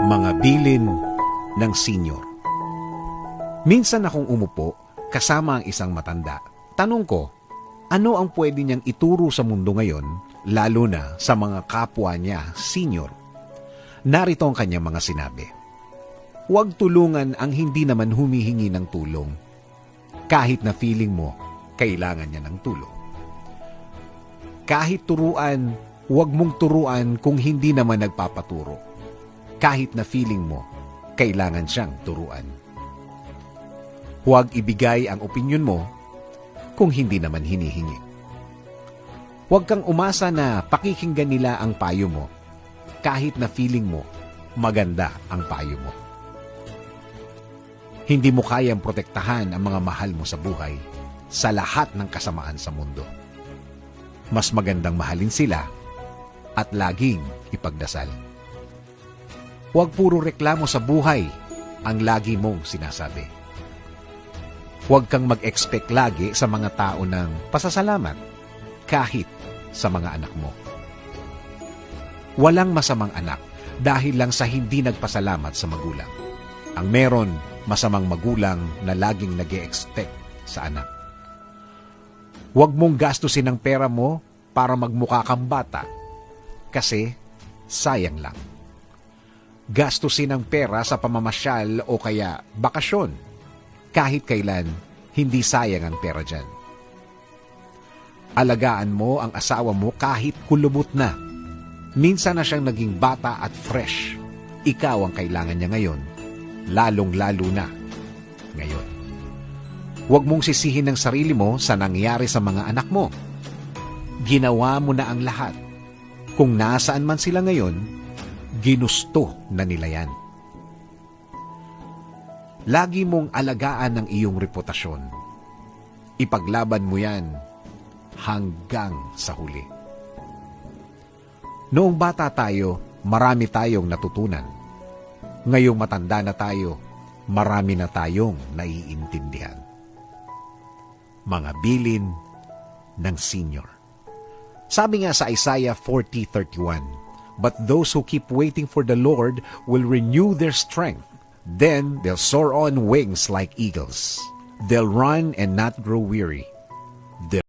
Mga bilin ng senior. Minsan akong umupo kasama ang isang matanda. Tanong ko, ano ang pwede niyang ituro sa mundo ngayon, lalo na sa mga kapwa niya senior? Narito ang kanyang mga sinabi. Huwag tulungan ang hindi naman humihingi ng tulong, kahit na feeling mo kailangan niya ng tulong. Kahit turuan, huwag mong turuan kung hindi naman nagpapaturo. Kahit na feeling mo, kailangan siyang turuan. Huwag ibigay ang opinyon mo kung hindi naman hinihingi. Huwag kang umasa na pakikinggan nila ang payo mo, kahit na feeling mo maganda ang payo mo. Hindi mo kayang protektahan ang mga mahal mo sa buhay sa lahat ng kasamaan sa mundo. Mas magandang mahalin sila at laging ipagdasal. Huwag puro reklamo sa buhay ang lagi mong sinasabi. Huwag kang mag-expect lagi sa mga tao ng pasasalamat kahit sa mga anak mo. Walang masamang anak dahil lang sa hindi nagpasalamat sa magulang. Ang meron, masamang magulang na laging nag-e-expect sa anak. Huwag mong gastusin ang pera mo para magmukha kang bata kasi sayang lang. Gastusin ang pera sa pamamasyal o kaya bakasyon. Kahit kailan, hindi sayang ang pera dyan. Alagaan mo ang asawa mo kahit kulubot na. Minsan na siyang naging bata at fresh. Ikaw ang kailangan niya ngayon, lalong-lalo na ngayon. Huwag mong sisihin ang sarili mo sa nangyari sa mga anak mo. Ginawa mo na ang lahat. Kung nasaan man sila ngayon, ginusto na nila yan. Lagi mong alagaan ang iyong reputasyon. Ipaglaban mo yan hanggang sa huli. Noong bata tayo, marami tayong natutunan. Ngayong matanda na tayo, marami na tayong naiintindihan. Mga bilin ng senior. Sabi nga sa Isaiah 40:31, "But those who keep waiting for the Lord will renew their strength. Then they'll soar on wings like eagles. They'll run and not grow weary.